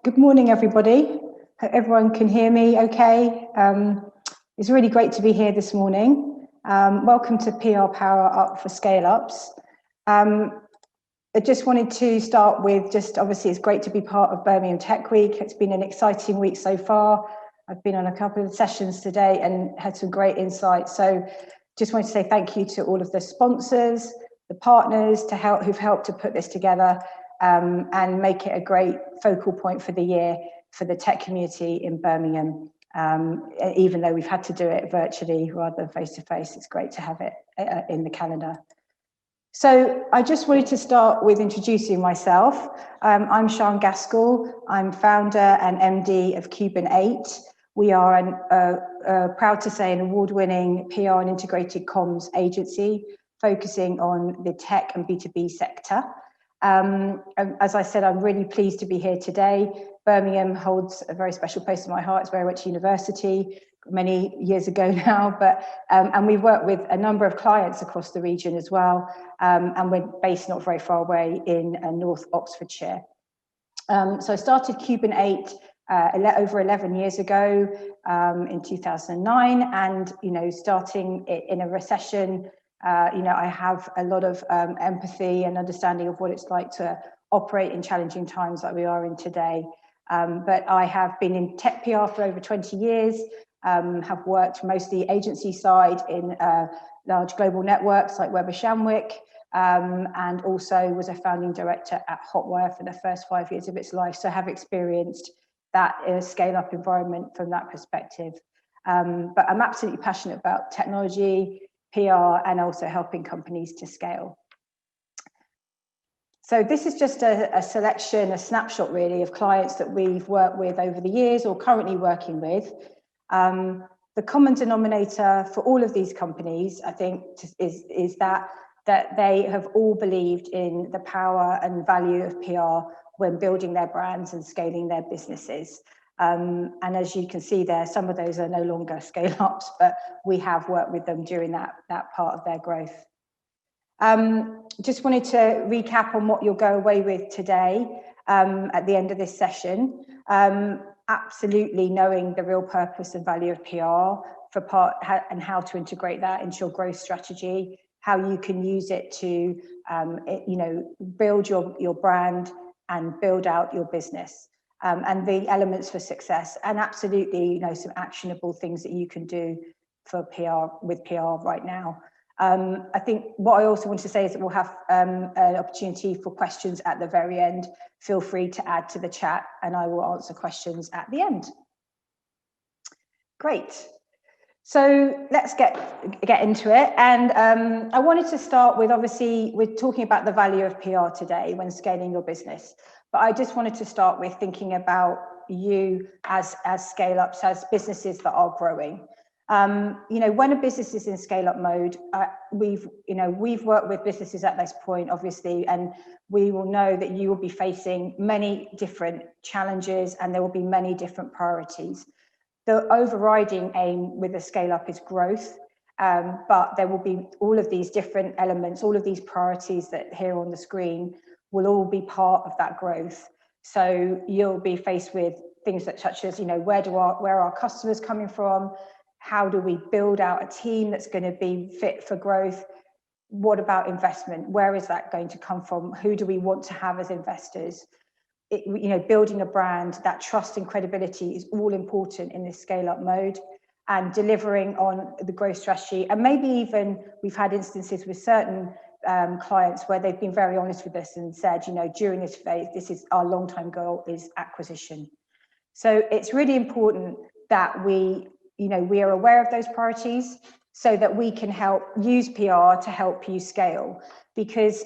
Good morning, everybody. Hope everyone can hear me okay. It's really great to be here this morning. Welcome to PR Power Up for Scale-Ups. I just wanted to start with obviously it's great to be part of Birmingham Tech Week. It's been an exciting week so far. I've been on a couple of sessions today and had some great insights. So just wanted to say thank you to all of the sponsors, the partners who've helped to put this together and make it a great focal point for the year for the tech community in Birmingham. Even though we've had to do it virtually rather than face-to-face, it's great to have it in the calendar. So I just wanted to start with introducing myself. I'm Siân Gaskell. I'm founder and MD of CubanEight. We are, proud to say, an award-winning PR and integrated comms agency focusing on the tech and B2B sector. As I said, I'm really pleased to be here today. Birmingham holds a very special place in my heart. It's where I went to university many years ago now, and we work with a number of clients across the region as well, and we're based not very far away in North Oxfordshire. So I started CubanEight over 11 years ago in 2009, and starting it in a recession. I have a lot of empathy and understanding of what it's like to operate in challenging times like we are in today. But I have been in tech PR for over 20 years, have worked mostly agency side in large global networks like Weber Shandwick, and also was a founding director at Hotwire for the first 5 years of its life. So I have experienced that scale-up environment from that perspective. But I'm absolutely passionate about technology, PR, and also helping companies to scale. So this is just a selection, a snapshot really of clients that we've worked with over the years or currently working with. The common denominator for all of these companies, I think, is that they have all believed in the power and value of PR when building their brands and scaling their businesses. And as you can see there, some of those are no longer scale-ups, but we have worked with them during that part of their growth. Just wanted to recap on what you'll go away with today at the end of this session. Absolutely knowing the real purpose and value of PR and how to integrate that into your growth strategy, how you can use it to build your brand and build out your business. And the elements for success, and absolutely, some actionable things that you can do for PR with PR right now. I think what I also want to say is that we'll have an opportunity for questions at the very end. Feel free to add to the chat, and I will answer questions at the end. Great. So let's get into it. And I wanted to start with, obviously, we're talking about the value of PR today when scaling your business. But I just wanted to start with thinking about you as scale-ups, as businesses that are growing. When a business is in scale-up mode, we've worked with businesses at this point, obviously, and we will know that you will be facing many different challenges and there will be many different priorities. The overriding aim with a scale-up is growth, but there will be all of these different elements, all of these priorities that here on the screen will all be part of that growth. So you'll be faced with things such as, where are our customers coming from? How do we build out a team that's going to be fit for growth? What about investment? Where is that going to come from? Who do we want to have as investors? Building a brand, that trust and credibility is all important in this scale-up mode, and delivering on the growth strategy. And maybe even we've had instances with certain clients where they've been very honest with us and said, during this phase, this is our long-term goal is acquisition. So it's really important that we are aware of those priorities so that we can use PR to help you scale. Because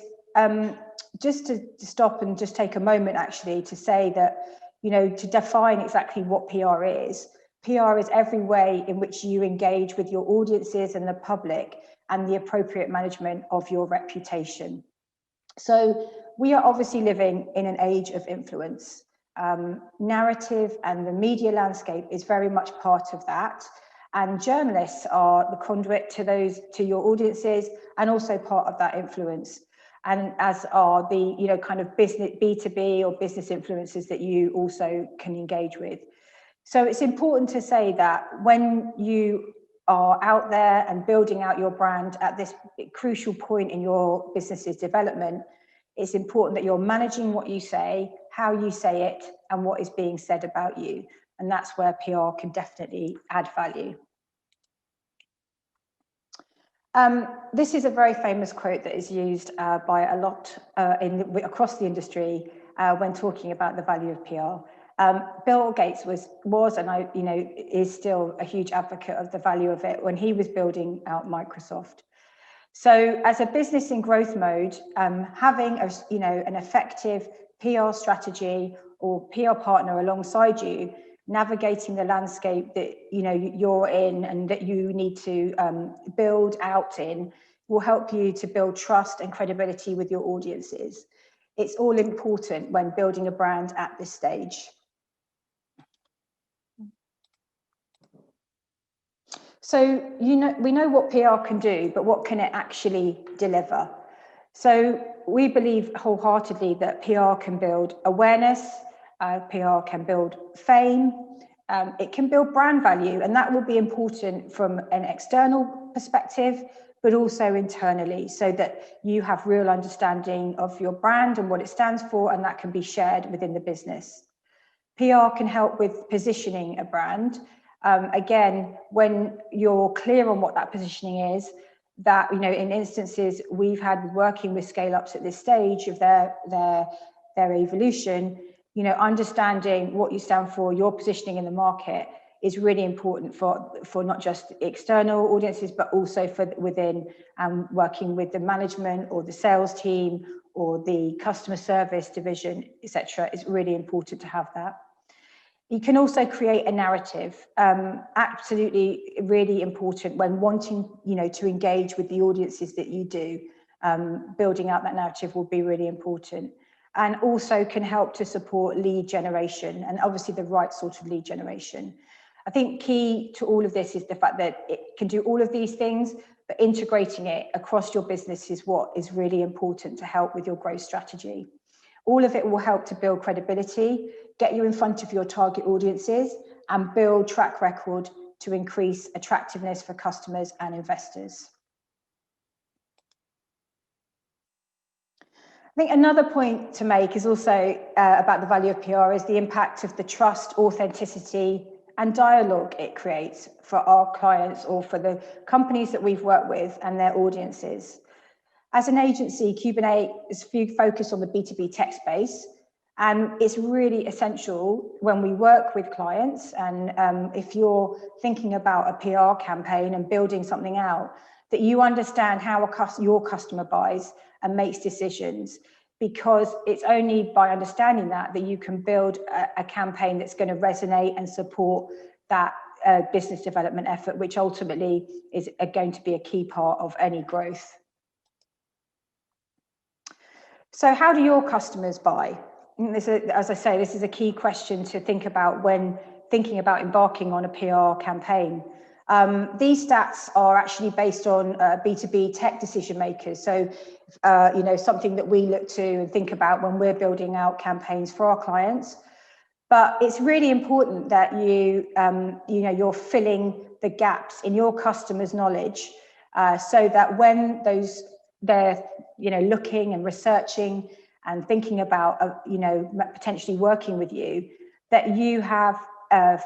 just to stop and just take a moment actually to say that, to define exactly what PR is every way in which you engage with your audiences and the public and the appropriate management of your reputation. So we are obviously living in an age of influence. Narrative and the media landscape is very much part of that. And journalists are the conduit to your audiences and also part of that influence. and as are the, you know, kind of business B2B or business influencers that you also can engage with. So it's important to say that when you are out there and building out your brand at this crucial point in your business's development, it's important that you're managing what you say, how you say it, and what is being said about you. And that's where PR can definitely add value. This is a very famous quote that is used by a lot across the industry when talking about the value of PR. Bill Gates was and is still a huge advocate of the value of it when he was building out Microsoft. So as a business in growth mode, having an effective PR strategy or PR partner alongside you, navigating the landscape that you're in and that you need to build out in, will help you to build trust and credibility with your audiences. It's all important when building a brand at this stage. So we know what PR can do, but what can it actually deliver? So we believe wholeheartedly that PR can build awareness, PR can build fame, it can build brand value, and that will be important from an external perspective, but also internally, so that you have real understanding of your brand and what it stands for, and that can be shared within the business. PR can help with positioning a brand. Again, when you're clear on what that positioning is, that, in instances we've had working with scale-ups at this stage of their evolution, understanding what you stand for, your positioning in the market is really important for not just external audiences, but also for within working with the management or the sales team or the customer service division, etc. It's really important to have that. You can also create a narrative, absolutely really important when wanting, to engage with the audiences that you do. Building out that narrative will be really important, and also can help to support lead generation, and obviously the right sort of lead generation. I think key to all of this is the fact that it can do all of these things, but integrating it across your business is what is really important to help with your growth strategy. All of it will help to build credibility, get you in front of your target audiences, and build track record to increase attractiveness for customers and investors. I think another point to make is also about the value of PR is the impact of the trust, authenticity, and dialogue it creates for our clients or for the companies that we've worked with and their audiences. As an agency, CubanEight is focused on the B2B tech space, and it's really essential when we work with clients, and if you're thinking about a PR campaign and building something out, that you understand how your customer buys and makes decisions, because it's only by understanding that you can build a campaign that's going to resonate and support that business development effort, which ultimately is going to be a key part of any growth. So how do your customers buy? As I say, this is a key question to think about when thinking about embarking on a PR campaign. These stats are actually based on B2B tech decision makers. So, something that we look to and think about when we're building out campaigns for our clients. But it's really important that you're filling the gaps in your customers' knowledge, so that when they're looking and researching and thinking about potentially working with you, that you have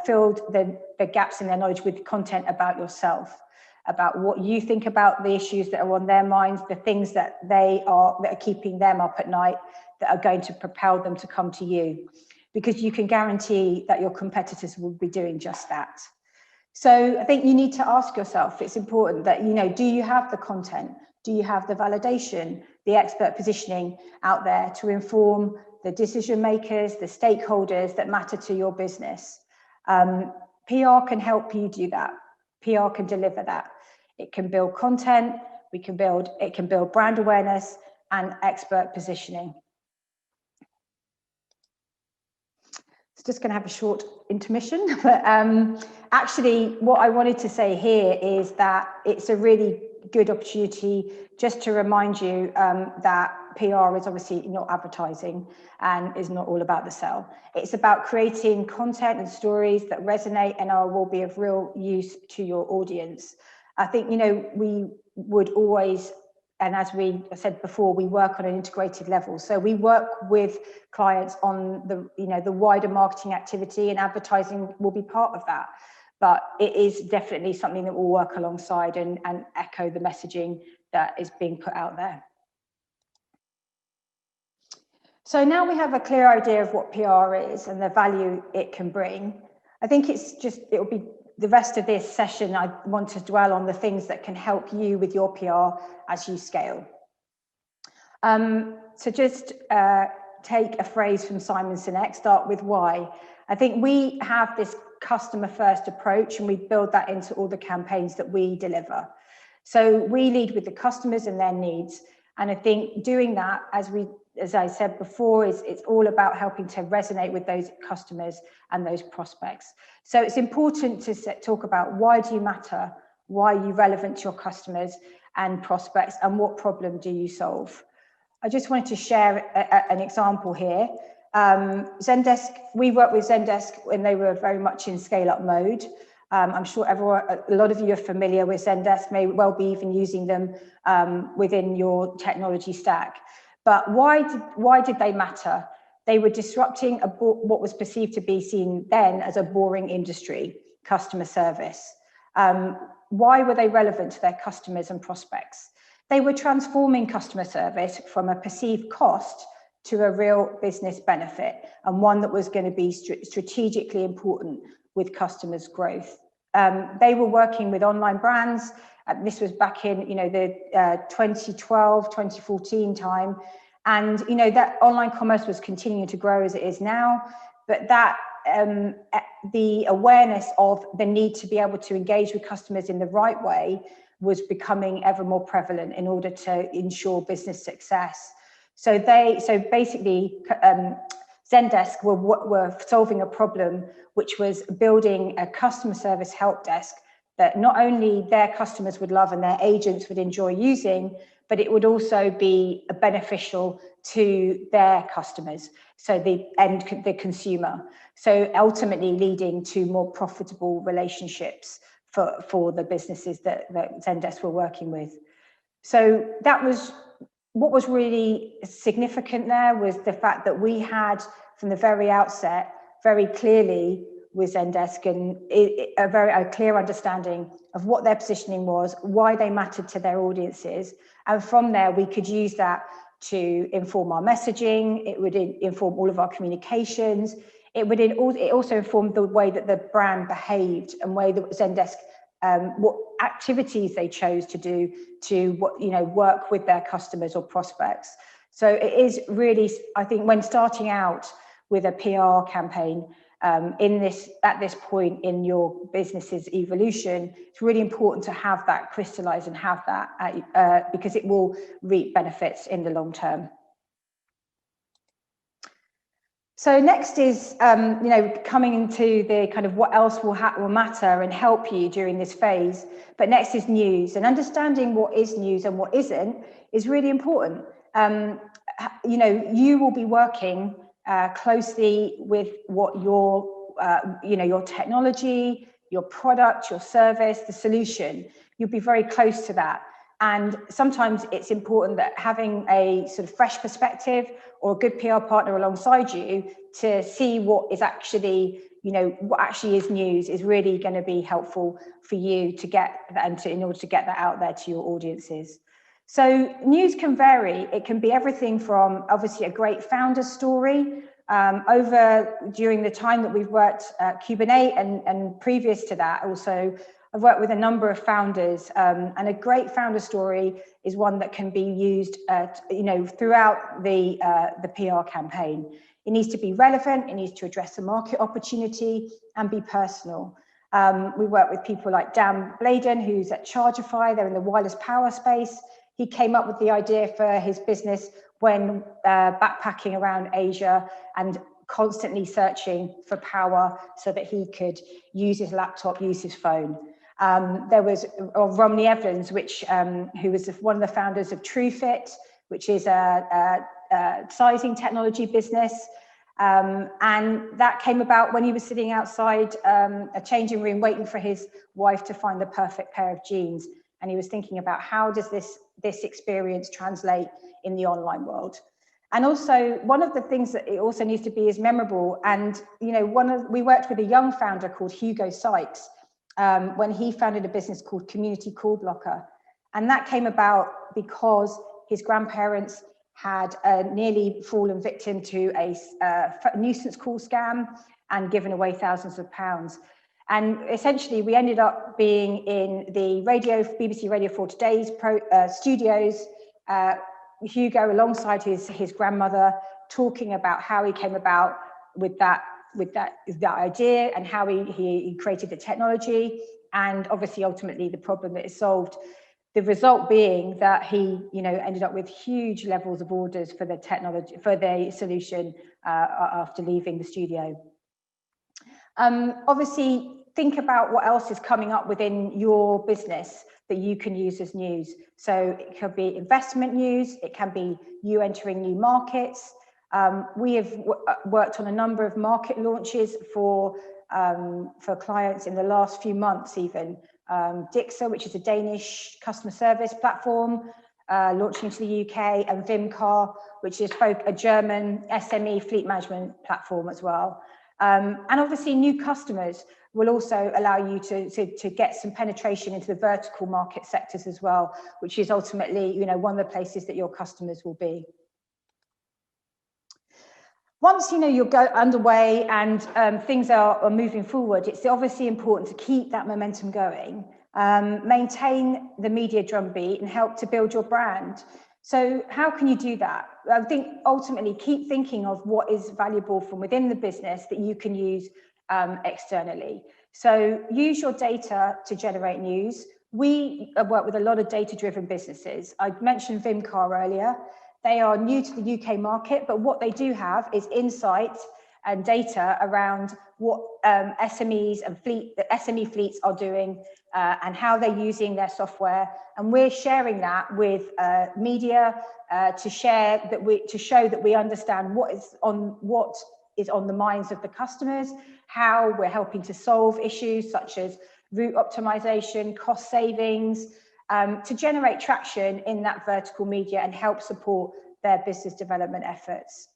filled the gaps in their knowledge with content about yourself, about what you think about the issues that are on their minds, the things that are keeping them up at night, that are going to propel them to come to you, because you can guarantee that your competitors will be doing just that. So I think you need to ask yourself, it's important that, do you have the content? Do you have the validation, the expert positioning out there to inform the decision makers, the stakeholders that matter to your business? PR can help you do that. PR can deliver that. It can build content, it can build brand awareness and expert positioning. It's just going to have a short intermission, but actually what I wanted to say here is that it's a really good opportunity just to remind you that PR is obviously not advertising and is not all about the sell. It's about creating content and stories that resonate and will be of real use to your audience. I think, we would always, and as we said before, we work on an integrated level. So we work with clients on the wider marketing activity, and advertising will be part of that. But it is definitely something that will work alongside and echo the messaging that is being put out there. So now we have a clear idea of what PR is and the value it can bring. I think it will be the rest of this session, I want to dwell on the things that can help you with your PR as you scale. So just take a phrase from Simon Sinek, start with why. I think we have this customer first approach, and we build that into all the campaigns that we deliver. So we lead with the customers and their needs. And I think doing that, as I said before, it's all about helping to resonate with those customers and those prospects. So it's important to talk about why do you matter, why are you relevant to your customers and prospects, and what problem do you solve? I just wanted to share an example here. Zendesk, we worked with Zendesk when they were very much in scale-up mode. I'm sure a lot of you are familiar with Zendesk, may well be even using them within your technology stack. But why did they matter? They were disrupting what was perceived to be seen then as a boring industry, customer service. Why were they relevant to their customers and prospects? They were transforming customer service from a perceived cost to a real business benefit, and one that was going to be strategically important with customers' growth. They were working with online brands. This was back in the 2012, 2014 time. And that online commerce was continuing to grow as it is now, but that the awareness of the need to be able to engage with customers in the right way was becoming ever more prevalent in order to ensure business success. So basically, Zendesk were solving a problem, which was building a customer service help desk that not only their customers would love and their agents would enjoy using, but it would also be beneficial to their customers, so the consumer. So ultimately leading to more profitable relationships for the businesses that Zendesk were working with. So that was what was really significant there, was the fact that we had from the very outset very clearly with Zendesk and a clear understanding of what their positioning was, why they mattered to their audiences. And from there, we could use that to inform our messaging. It would inform all of our communications. It also informed the way that the brand behaved and way that Zendesk, what activities they chose to do to work with their customers or prospects. So it is really, I think, when starting out with a PR campaign, at this point in your business's evolution, it's really important to have that crystallize and have that because it will reap benefits in the long term. So next is, coming into the kind of what else will matter and help you during this phase. But next is news, and understanding what is news and what isn't is really important. You will be working closely with what your technology, your product, your service, the solution. You'll be very close to that. And sometimes it's important that having a sort of fresh perspective or a good PR partner alongside you to see what is actually, what actually is news is really going to be helpful for you to get that, in order to get that out there to your audiences. So news can vary. It can be everything from obviously a great founder story. During the time that we've worked at CubanEight and previous to that also, I've worked with a number of founders, and a great founder story is one that can be used, throughout the PR campaign. It needs to be relevant, it needs to address a market opportunity and be personal. We work with people like Dan Bladen, who's at Chargify, they're in the wireless power space. He came up with the idea for his business when backpacking around Asia and constantly searching for power so that he could use his laptop, use his phone. There was Romney Evans, who was one of the founders of TrueFit. which is a sizing technology business. And that came about when he was sitting outside a changing room waiting for his wife to find the perfect pair of jeans. And he was thinking about how does this experience translate in the online world. And also, one of the things that it also needs to be is memorable. And we worked with a young founder called Hugo Sykes when he founded a business called Community Call Blocker. And that came about because his grandparents had nearly fallen victim to a nuisance call scam and given away thousands of pounds. And essentially, we ended up being in the BBC Radio 4 Today's studios, Hugo alongside his grandmother, talking about how he came about with that idea and how he created the technology, and obviously ultimately the problem that it solved. The result being that he ended up with huge levels of orders for the technology, for the solution after leaving the studio. Obviously, think about what else is coming up within your business that you can use as news. So it could be investment news, it can be you entering new markets. We have worked on a number of market launches for clients in the last few months even. Dixa, which is a Danish customer service platform, launching into the UK, and Vimcar, which is a German SME fleet management platform as well. And obviously new customers will also allow you to get some penetration into the vertical market sectors as well, which is ultimately one of the places that your customers will be. Once you're underway and things are moving forward, it's obviously important to keep that momentum going, maintain the media drumbeat, and help to build your brand. So how can you do that? I think ultimately keep thinking of what is valuable from within the business that you can use externally. So use your data to generate news. We work with a lot of data-driven businesses. I mentioned Vimcar earlier. They are new to the UK market, but what they do have is insight and data around what SMEs and SME fleets are doing and how they're using their software. And we're sharing that with media to show that we understand what is on the minds of the customers, how we're helping to solve issues such as route optimization, cost savings, to generate traction in that vertical media and help support their business development efforts.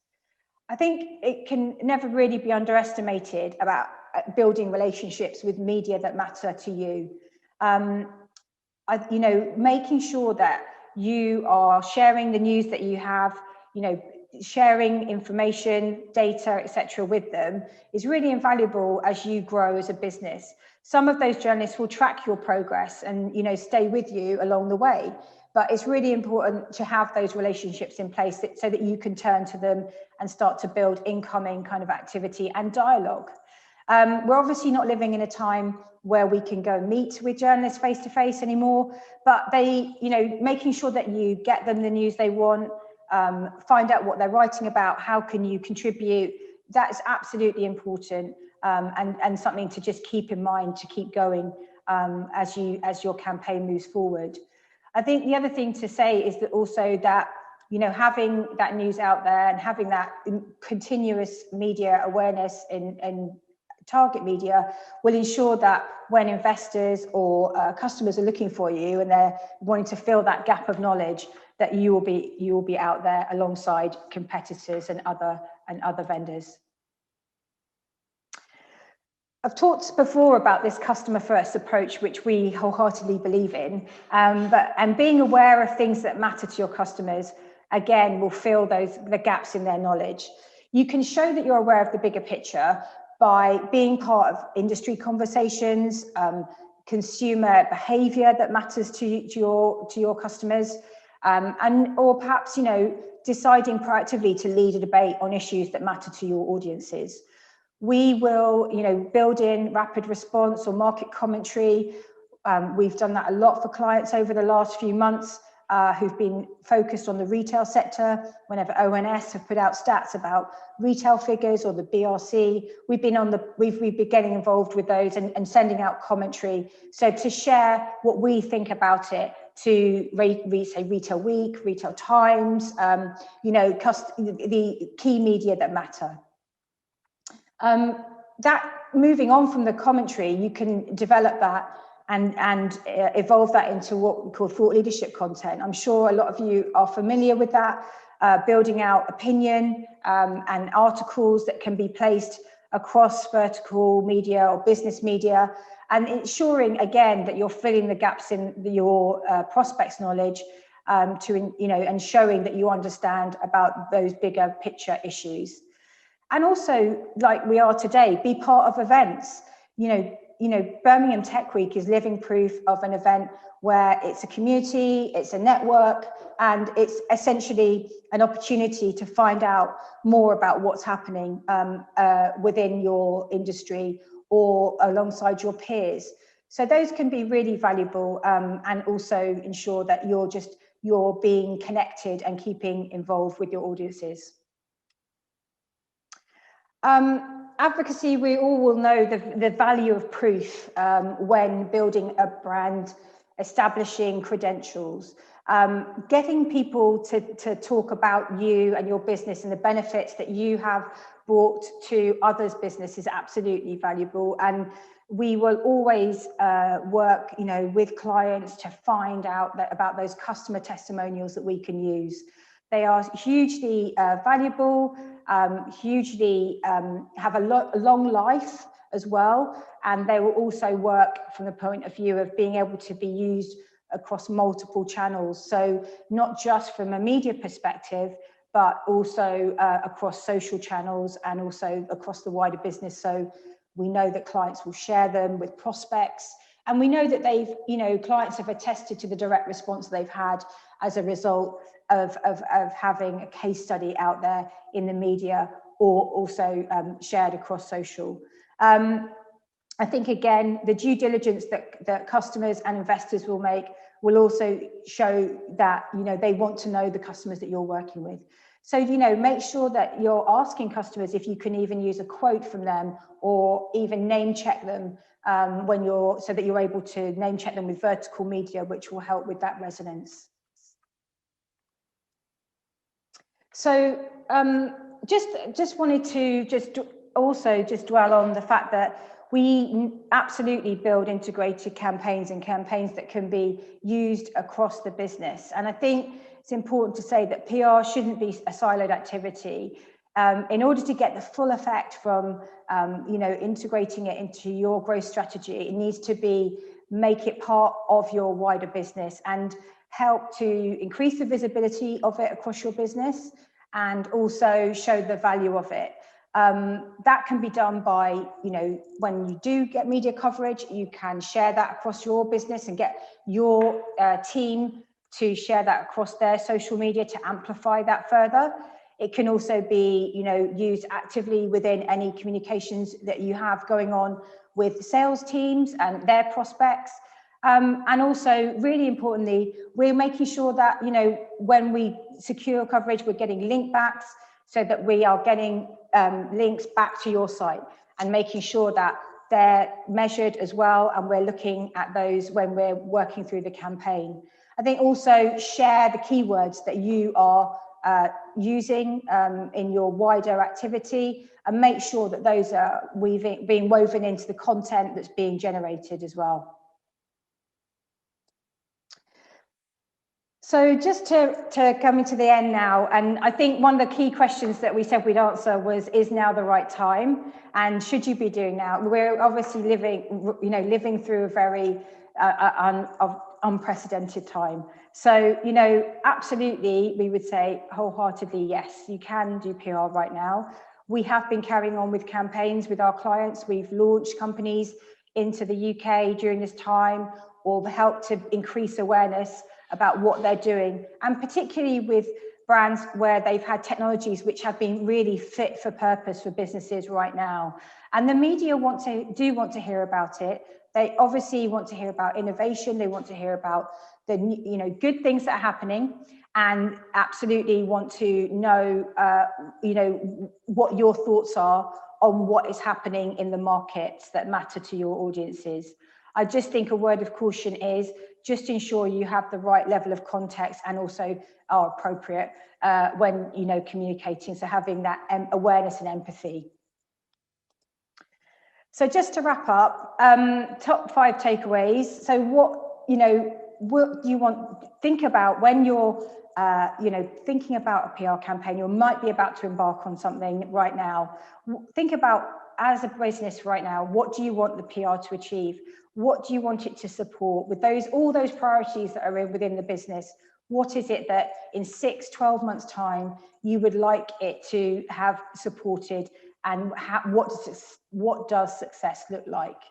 I think it can never really be underestimated about building relationships with media that matter to you. Making sure that you are sharing the news that you have, sharing information, data, etc. with them is really invaluable as you grow as a business. Some of those journalists will track your progress and stay with you along the way, but it's really important to have those relationships in place so that you can turn to them and start to build incoming kind of activity and dialogue. We're obviously not living in a time where we can go meet with journalists face to face anymore, but making sure that you get them the news they want, find out what they're writing about, how can you contribute, that's absolutely important, and something to just keep in mind to keep going as your campaign moves forward. I think the other thing to say is that also that having that news out there and having that continuous media awareness and target media will ensure that when investors or customers are looking for you and they're wanting to fill that gap of knowledge, that you will be out there alongside competitors and other vendors. I've talked before about this customer first approach, which we wholeheartedly believe in, and being aware of things that matter to your customers, again, will fill the gaps in their knowledge. You can show that you're aware of the bigger picture by being part of industry conversations, consumer behavior that matters to your customers, or perhaps deciding proactively to lead a debate on issues that matter to your audiences. We will, build in rapid response or market commentary. We've done that a lot for clients over the last few months who've been focused on the retail sector. Whenever ONS have put out stats about retail figures or the BRC, we've been getting involved with those and sending out commentary. So to share what we think about it, to say Retail Week, Retail Times, you know, the key media that matter. That moving on from the commentary, you can develop that and evolve that into what we call thought leadership content. I'm sure a lot of you are familiar with that, building out opinion and articles that can be placed across vertical media or business media, and ensuring again that you're filling the gaps in your prospects knowledge and showing that you understand about those bigger picture issues. And also, like we are today, be part of events. You know, Birmingham Tech Week is living proof of an event where it's a community, it's a network, and it's essentially an opportunity to find out more about what's happening within your industry or alongside your peers. So those can be really valuable and also ensure that you're being connected and keeping involved with your audiences. Advocacy, we all will know the value of proof when building a brand, establishing credentials, getting people to talk about you and your business and the benefits that you have brought to others' business is absolutely valuable. And we will always work, you know, with clients to find out about those customer testimonials that we can use. They are hugely valuable, hugely have a long life as well, and they will also work from the point of view of being able to be used across multiple channels. So not just from a media perspective, but also across social channels and also across the wider business. So we know that clients will share them with prospects, and we know that clients have attested to the direct response they've had as a result of having a case study out there in the media or also shared across social. I think, again, the due diligence that customers and investors will make will also show that, you know, they want to know the customers that you're working with. So, you know, make sure that you're asking customers if you can even use a quote from them or even name check them so that you're able to name check them with vertical media, which will help with that resonance. So just wanted to also dwell on the fact that we absolutely build integrated campaigns and campaigns that can be used across the business. And I think it's important to say that PR shouldn't be a siloed activity. In order to get the full effect from integrating it into your growth strategy, it needs to make it part of your wider business and help to increase the visibility of it across your business and also show the value of it. That can be done by, when you do get media coverage, you can share that across your business and get your team to share that across their social media to amplify that further. It can also be, used actively within any communications that you have going on with sales teams and their prospects. And also, really importantly, we're making sure that, when we secure coverage, we're getting link backs so that we are getting links back to your site and making sure that they're measured as well. And we're looking at those when we're working through the campaign. I think also share the keywords that you are using in your wider activity and make sure that those are being woven into the content that's being generated as well. So just to coming to the end now, and I think one of the key questions that we said we'd answer was, is now the right time? And should you be doing now? We're obviously living through a very unprecedented time. So, absolutely, we would say wholeheartedly, yes, you can do PR right now. We have been carrying on with campaigns with our clients. We've launched companies into the UK during this time or helped to increase awareness about what they're doing, and particularly with brands where they've had technologies which have been really fit for purpose for businesses right now. And the media do want to hear about it. They obviously want to hear about innovation. They want to hear about the good things that are happening, and absolutely want to know what your thoughts are on what is happening in the markets that matter to your audiences. I just think a word of caution is just ensure you have the right level of context and also are appropriate when, you know, communicating. So having that awareness and empathy. So just to wrap up, top 5 takeaways. So what, you know, what do you want, think about when you're, you know, thinking about a PR campaign, you might be about to embark on something right now. Think about, as a business right now, what do you want the PR to achieve? What do you want it to support? With those, all those priorities that are within the business, what is it that in 6-12 months time, you would like it to have supported, and what does success look like?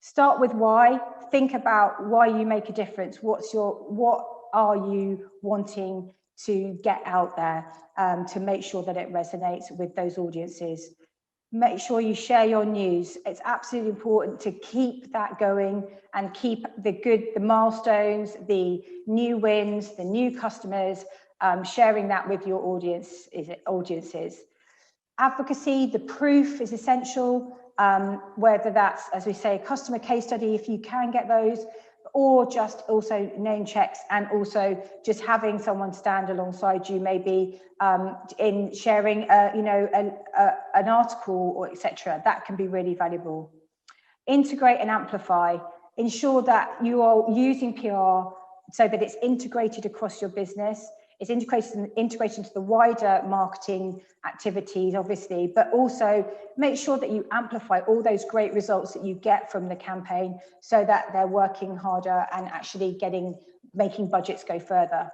Start with why. Think about why you make a difference. What are you wanting to get out there to make sure that it resonates with those audiences? Make sure you share your news. It's absolutely important to keep that going and keep the milestones, the new wins, the new customers, sharing that with your audiences. Advocacy, the proof is essential, whether that's, as we say, a customer case study, if you can get those, or just also name checks, and also just having someone stand alongside you, maybe in sharing, you know, an article or etc. That can be really valuable. Integrate and amplify. Ensure that you are using PR so that it's integrated across your business. It's integrated into the wider marketing activities, obviously, but also make sure that you amplify all those great results that you get from the campaign so that they're working harder and actually making budgets go further.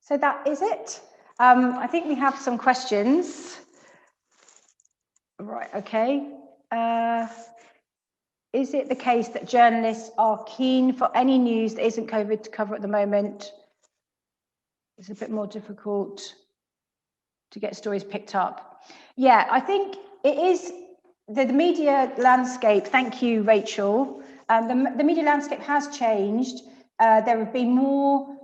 So that is it. I think we have some questions. Right, okay. Is it the case that journalists are keen for any news that isn't COVID to cover at the moment? It's a bit more difficult to get stories picked up. Yeah, I think it is the media landscape. Thank you, Rachel. The media landscape has changed. There have been more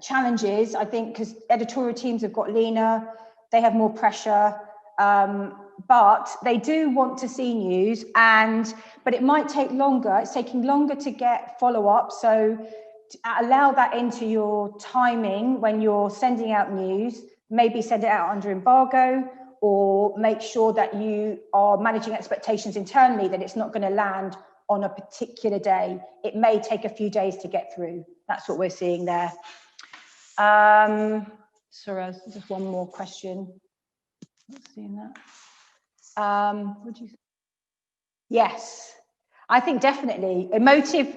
challenges, I think, because editorial teams have got leaner. They have more pressure. But they do want to see news, but it might take longer. It's taking longer to get follow-up. So to allow that into your timing when you're sending out news, maybe send it out under embargo, or make sure that you are managing expectations internally that it's not going to land on a particular day. It may take a few days to get through. That's what we're seeing there. Sorry, just one more question. Not seeing that. Would you? Yes, I think definitely. Emotive,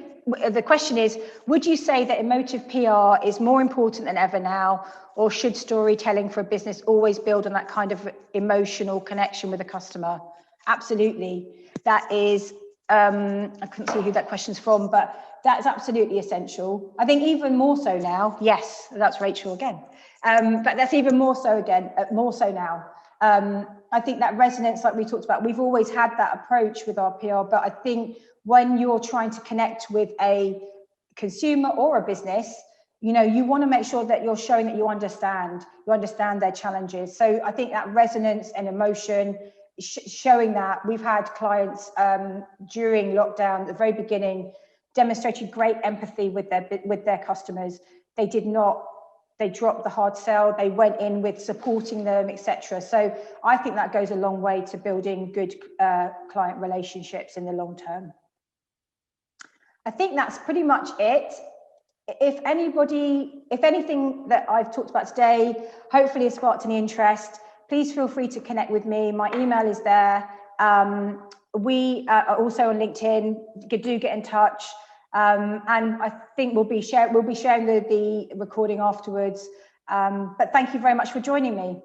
the question is, would you say that emotive PR is more important than ever now, or should storytelling for a business always build on that kind of emotional connection with a customer? Absolutely. That is, I couldn't see who that question's from, but that's absolutely essential. I think even more so now. Yes, that's Rachel again. But that's even more so now. I think that resonance, like we talked about, we've always had that approach with our PR, but I think when you're trying to connect with a consumer or a business, you know, you want to make sure that you're showing that you understand their challenges. So I think that resonance and emotion, showing that. We've had clients during lockdown, at the very beginning, demonstrated great empathy with their customers. They dropped the hard sell, they went in with supporting them, etc. So I think that goes a long way to building good client relationships in the long term. I think that's pretty much it. If anything that I've talked about today, hopefully has sparked any interest, please feel free to connect with me. My email is there. We are also on LinkedIn. Do get in touch. And I think we'll be sharing the recording afterwards. But thank you very much for joining me.